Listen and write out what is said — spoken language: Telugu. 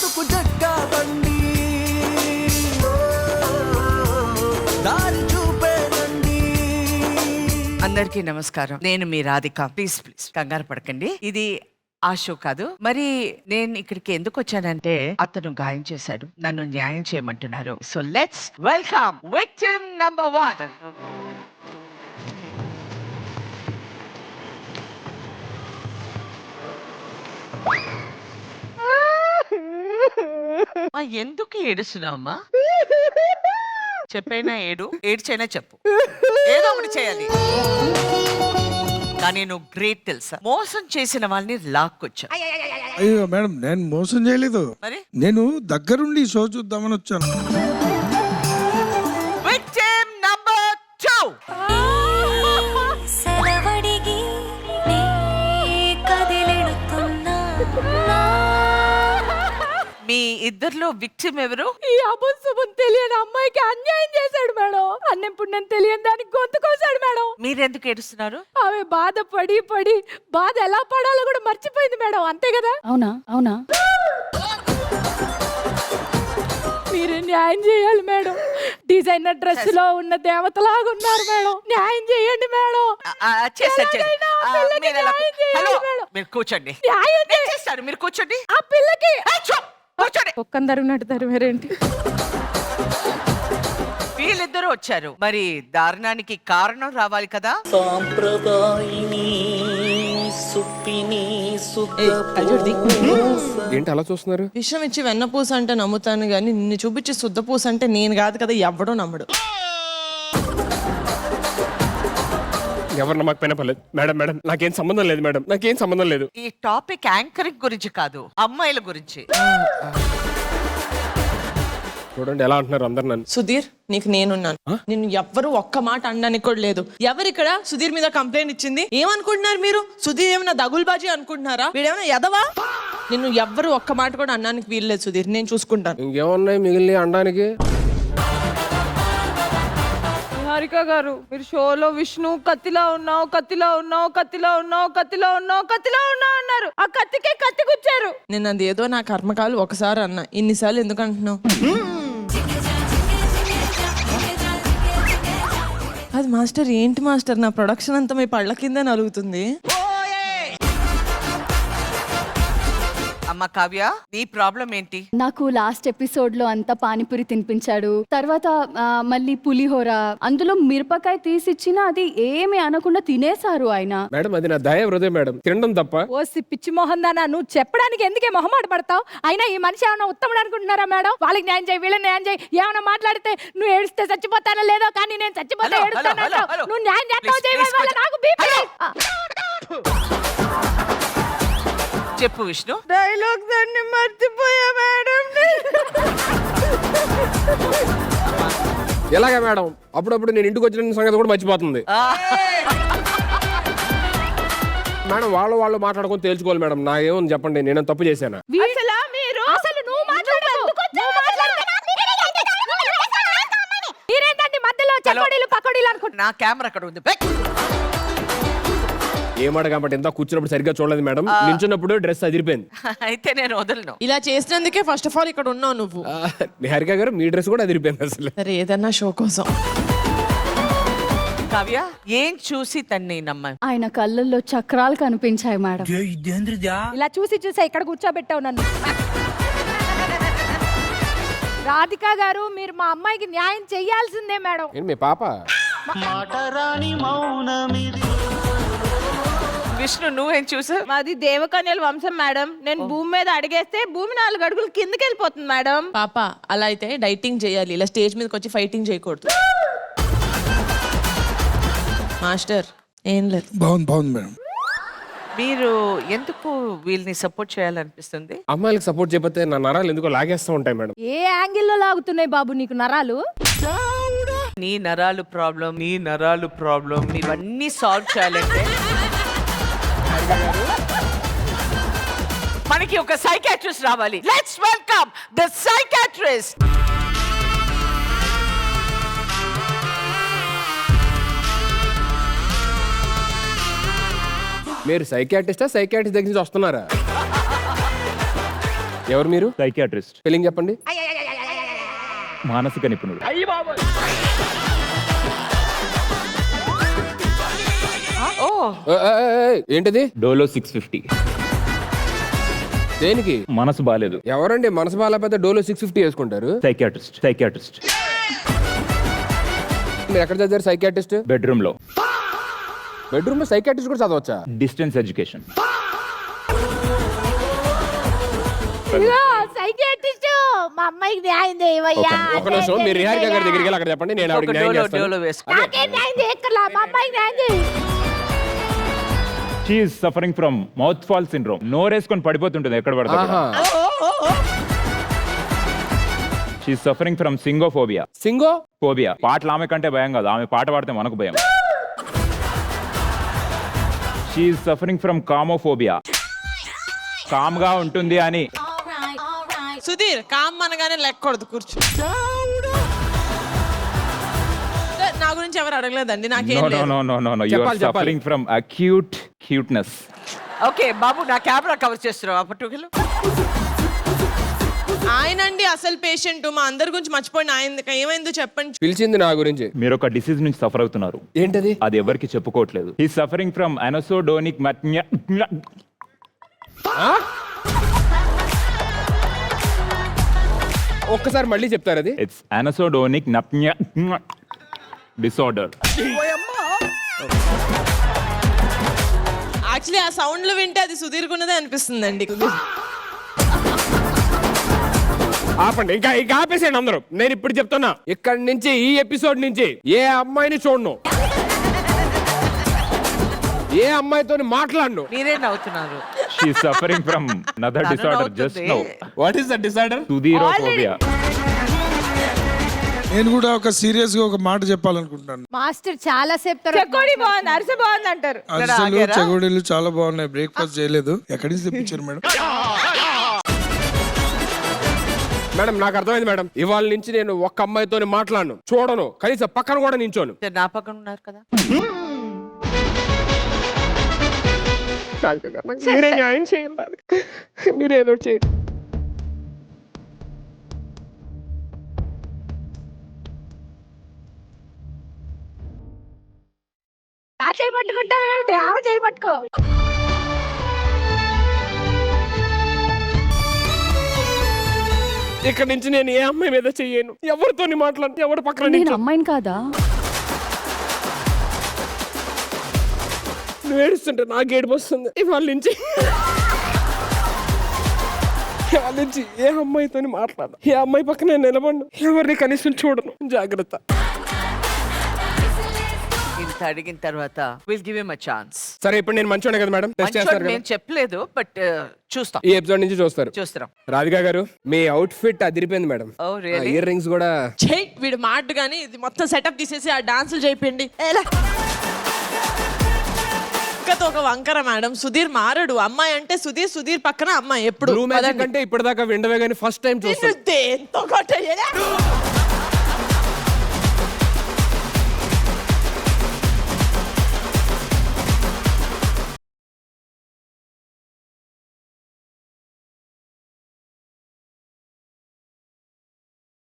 బతుకు జట్కా బండి దారి చూపేనండి. అందరికీ నమస్కారం. నేను మీ రాధిక. ప్లీజ్ కంగారు పడకండి. ఇది ఆ షో కాదు. మరి నేను ఇక్కడికి ఎందుకు వచ్చానంటే అతను గాయం చేశాడు, నన్ను న్యాయం చేయమంటున్నారు. So let's welcome victim number 1. ఎందుకు ఏడుస్తున్నావమ్మా? చెప్పైనా ఏడ్చైనా చెప్పు, ఏదో ఒకటి చేయాలి. కానీ నువ్వు గ్రేట్ తెలుసా, మోసం చేసిన వాళ్ళని లాక్కొచ్చా. అయ్యో మేడం, నేను మోసం చేయలేదు. మరి నేను దగ్గరుండి షో చూద్దామని వచ్చాను. Victim number 2. మీ ఇద్దర్లో విక్టిమ్ ఎవరు? ఈ అబద్ధం తెలియని అమ్మాయికి అన్యాయం చేశాడు మేడం. అన్నం పుణ్యం తెలియని దానికి గొంతు కోసాడు మేడం. మీరెందుకు ఏడుస్తున్నారు? ఆమె బాధ పడి బాధ ఎలా పడాలో కూడా మర్చిపోయింది మేడం. అంతే కదా? అవునా అవునా మీరు న్యాయం చేయాలి మేడం. డిజైనర్ డ్రెస్ లో ఉన్న దేవతలాగా ఉన్నారు మేడం. న్యాయం చేయండి మేడం. ఎలాగైనా ఆ పిల్లకి న్యాయం చేయాలి మేడం. మీరు కూర్చోండి. న్యాయం చేస్తారు, మీరు కూర్చోండి. ఆ పిల్లకి కూర్చోండి. ఒక్కని తరిగినట్టు తరివేరేంటి? వీళ్ళిద్దరూ వచ్చారు, మరి దారుణానికి కారణం రావాలి కదా. ఏంటి అలా చూస్తున్నారు? విషయం ఇచ్చి వెన్నపూస అంటే నమ్ముతాను గానీ నిన్ను చూపించి శుద్ధపూస అంటే నేను కాదు కదా, ఎవ్వడో నమ్మడు. ఎవరు నమ్మకపోయినా పర్లేదు మేడం. మేడం నాకేం సంబంధం లేదు మేడం, నాకేం సంబంధం లేదు. ఈ టాపిక్ యాంకరింగ్ గురించి కాదు, అమ్మాయిల గురించి. చూడండి ఎలా అంటున్నారు అందరు నన్ను. సుధీర్, నీకు నేనున్నాను. నిన్ను ఎవ్వరు ఒక్క మాట అనడానికి కూడా లేదు. ఎవరిక్కడ సుధీర్ మీద కంప్లైంట్ ఇచ్చింది? ఏమనుకుంటున్నారు మీరు? సుధీర్ ఏమైనా దగులుబాజీ అనుకుంటున్నారా? వీడేమైనా ఎదవా? నిన్ను ఎవ్వరు ఒక్క మాట కూడా అనడానికి వీల్లేదు సుధీర్, నేను చూసుకుంటాను. ఇంకేమున్నాయి మిగిలిన అనడానికి? హారిక గారు, మీరు షోలో విష్ణు కత్తిలా ఉన్నావు కత్తిలా ఉన్నావు కత్తిలా ఉన్నావు కత్తిలా ఉన్నావు కత్తిలా ఉన్నావు అన్నారు. ఆ కత్తికే కత్తి గుచ్చారు. నేను అది ఏదో నా కర్మకాలు ఒకసారి అన్నా, ఇన్నిసార్లు ఎందుకు అంటున్నావు? అది మాస్టర్ ఏంటి మాస్టర్, నా ప్రొడక్షన్ అంతా మీ పళ్ళ కింద నలుగుతుంది. అమ్మ కావ్య, నీ ప్రాబ్లం ఏంటి? నాకు లాస్ట్ ఎపిసోడ్ లో అంతా పానీపూరి తినిపించాడు, తర్వాత మళ్ళీ పులిహోర, అందులో మిరపకాయ తీసిచ్చినా అది ఏమి అనకుండా తినేశారు ఆయన. మేడం అది నా దయ హృదయం మేడం, తినడం తప్ప. ఓ పిచ్చి మొహం దానా, నువ్వు చెప్పడానికి ఎందుకే మొహమాట పడతావు? అయినా ఈ మనిషి ఏమైనా ఉత్తముడు అనుకుంటున్నారా మేడం? వాళ్ళకి న్యాయం చేయి, వీళ్ళని న్యాయం చేయి. ఏమైనా మాట్లాడితే నువ్వు ఏడిస్తే చచ్చిపోతానో లేదో, కానీ నేను చచ్చిపోతే ఏడుస్తాను. నువ్వు న్యాయం చేస్తావు చేయవల్ల నాకు బీపీ. చెప్పు విష్ణు. డైలాగ్ దాన్ని మర్చిపోయా మేడం. ఎలాగా మేడం? అప్పుడప్పుడు నేను ఇంటికి వచ్చిన సంగతి కూడా మర్చిపోతుంది మేడం. వాళ్ళు మాట్లాడుకొని తేల్చుకోవాలి మేడం. నా ఏమని చెప్పండి, నేను తప్పు చేశాను? అసలు నువ్వు మాట్లాడకు. మీరేంటండి మధ్యలో చెకోడీలు పకోడీలు అనుకుంటున్నా? నా కెమెరా అక్కడ ఉంది. ఏమాట కాబట్టి ఎంత కూర్చున్నప్పుడు సరిగ్గా చూడలేదు మేడం, నించున్నప్పుడు డ్రెస్ అదిరిపోయింది. అయితే నేను వదలను. ఇలా చేసినందుకే ఫస్ట్ ఆఫ్ ఆల్ ఇక్కడ ఉన్నావు నువ్వు. నిహారిక గారు మీ డ్రెస్ కూడా అదిరిపోయింది అసలు. సరే ఏదన్నా షో కోసం. కావ్య, ఏం చూసి తన్ని నమ్మ? ఆయన కళ్ళల్లో చక్రాలు కనిపించాయి మేడం. ఇలా చూసి ఇక్కడ కూర్చోబెట్టావు నన్ను. రాధిక గారు, మీరు మా అమ్మాయికి న్యాయం చెయ్యాల్సిందే మేడం. ఏంటి మీ పాప? విష్ణు, నువ్వేం చూసావు? మాది దేవకన్యల వంశం మేడం. నేను భూమి మీద అడిగేస్తే భూమి 4 అడుగులు కిందకి వెళ్ళిపోతుంది మేడం. పాప అలా అయితే డైటింగ్ చేయాలి, ఇలా స్టేజ్ మీదకి వచ్చి ఫైటింగ్ చేయకూడదు. మాస్టర్ ఏం లేదు. బాగుంది మేడం. మీరు ఎందుకు వీళ్ళని సపోర్ట్ చేయాలనిపిస్తుంది? అమ్మాయిలకు సపోర్ట్ చేయకపోతే నా నరాలు ఎందుకో లాగేస్తూ ఉంటాయి మేడం. ఏ యాంగిల్లో లాగుతున్నాయి బాబు నీకు నరాలు? నీ నరాలు ప్రాబ్లం ఇవన్నీ సాల్వ్ చేయాలంటే మనకి ఒక సైకాట్రిస్ట్ రావాలి. Let's welcome the psychiatrist. మీరు సైకాట్రిస్ట్ దగ్గర నుంచి వస్తున్నారా? ఎవరు మీరు? సైకియాట్రిస్ట్, స్పెల్లింగ్ చెప్పండి. మానసిక నిపుణుడు. ఓ ఏంటిది? డోలో 650. దేనికి? మనసు బాలేదు. ఎవరండి మనసు బాగాలేకపోతే డోలో 650 వేసుకుంటారు? సైకియాట్రిస్ట్. మీరు ఎక్కడ చదివారు సైకియాట్రిస్ట్? బెడ్రూమ్ లో. బెడ్రూమ్ లో సైకియాట్రిస్ట్ కూడా చదవచ్చా? Distance education. సైకియాట్రిస్ట్ మా అమ్మాయికి న్యాయం చేయవయ్యా. ఒక నిమిషం, మీరు రిహారిక గారి దగ్గరికి వెళ్ళి అక్కడ చెప్పండి, నేను ఆవిడకి న్యాయం చేస్తాను. డోలో వేసుకో. నాకేం న్యాయం చేయక్కర్లా, మా అమ్మాయికి న్యాయం చేయి. She is suffering from mouth fall syndrome. నోరేసుకొని పడిపోతుంటుంది ఎక్కడ పడితే ఆహా. She is suffering from singophobia. Singo phobia. పాటలు ఆమె కంటే భయం కాదు, ఆమె పాట పాడితే మనకు భయం. She is suffering from calmophobia. Calm గా ఉంటుంది అని. సుధీర్ కామ్ అనగానే లెక్కకూడదు, కూర్చో. నా గురించి ఎవరు అడగలేదండి, నాకేం నో లేదు. No no no no you are చెప్పాలి, చెప్పాలి. Suffering from acute cuteness. Okay బాబు, నా కెమెరా కవర్ చేస్తున్నావు అప్పటికలు. ఆయనండి అసలు పేషెంట్. మా అందరి గురించి మర్చిపోయిన ఆయన ఏమైందో చెప్పండి. పిలిచింది నా గురించి. మీరు ఒక డిసీజ్ నుంచి సఫర్ అవుతున్నారు. ఏంటది? అది ఎవరికి చెప్పుకోవట్లేదు. హీ సఫరింగ్ ఫ్రమ్ అనసోడోనిక్ ఒక్కసారి మళ్ళీ చెప్తారు అది? It's అనసోడోనిక్ disorder. యాక్చువల్లీ ఆ సౌండ్లు వింటే అది సుధీర్ కున్నదే అనిపిస్తుందండి. ఆపండి, ఇంకా ఆపేసేయండి అందరూ. నేను ఇప్పుడు చెప్తున్నా, ఇక్కడి నుంచి ఈ ఎపిసోడ్ నుంచి ఏ అమ్మాయిని చూడను, ఏ అమ్మాయితో మాట్లాడను. మీరే నవ్వుతున్నారు. షీ సఫరింగ్ ఫ్రమ్ అనదర్ తను డిసార్డర్ జస్ట్ నౌ. నవ్వుతుంది. What is the disorder? సుధీరోఫోబియా. నేను కూడా ఒక సీరియస్ గా ఒక మాట చెప్పాలనుకుంటున్నాను. మాస్టర్ చాలా సేపు చెక్కోడి బాగుంది, అరిసె బాగుంది అంటారు. అరిసెలు ఆగారా? చెగోడీలు చాలా బాగున్నాయి. బ్రేక్ఫాస్ట్ చేయలేదు. ఎక్కడి నుంచి తెప్పించారు మేడం? మేడం నాకు అర్థమైంది మేడం. ఇవాళ నుంచి నేను ఒక్క అమ్మాయితో మాట్లాడను, చూడను, కనీసం పక్కన కూడా నించోను. నా పక్కన ఉన్నారు కదా. మీరే న్యాయం చేయాలి, మీరేదో చేయండి. చేయబట్టుకో. ఇక్కడ నుంచి నేను ఏ అమ్మాయి మీద చెయ్యను, ఎవరితో మాట్లాడను, ఎవరు పక్కన నేను నించోను. అమ్మాయిని కాదా? నువ్వు ఏడుస్తుంటే నాకు ఏడుపు వస్తుంది. ఇవాళ నుంచి ఏ అమ్మాయితో మాట్లాడను, ఏ అమ్మాయి పక్కన నిలబడను, ఎవరిని కనీసం చూడను. జాగ్రత్త. ఇంత అడిగిన తర్వాత will give him a chance. సరే, ఇప్పుడు నేను మంచోడే కదా మేడం? టెస్ట్ చేస్తారు కదా? నేను చెప్పలేదు, బట్ చూస్తాం. ఈ ఎపిసోడ్ నుంచి చూస్తారు. చూస్తున్నాం. రాధికా గారు, మీ అవుట్ ఫిట్ అదిరిపోయింది madam. Oh, really? Ear rings కూడా. చెయ్ వీడు మాట కానీ ఇది మొత్తం సెటప్ తీసేసి ఆ డాన్సులు చేయండి. ఇంకతో ఒక వంకర మేడం, సుధీర్ మారడు. అమ్మాయి అంటే సుధీర్, సుధీర్ పక్కన అమ్మాయి ఎప్పుడు. బ్లూ మ్యాజిక్ అంటే ఇప్పటిదాకా విండవే కానీ ఫస్ట్ టైం చూస్తాను. దేంతో కొట్టేయలే.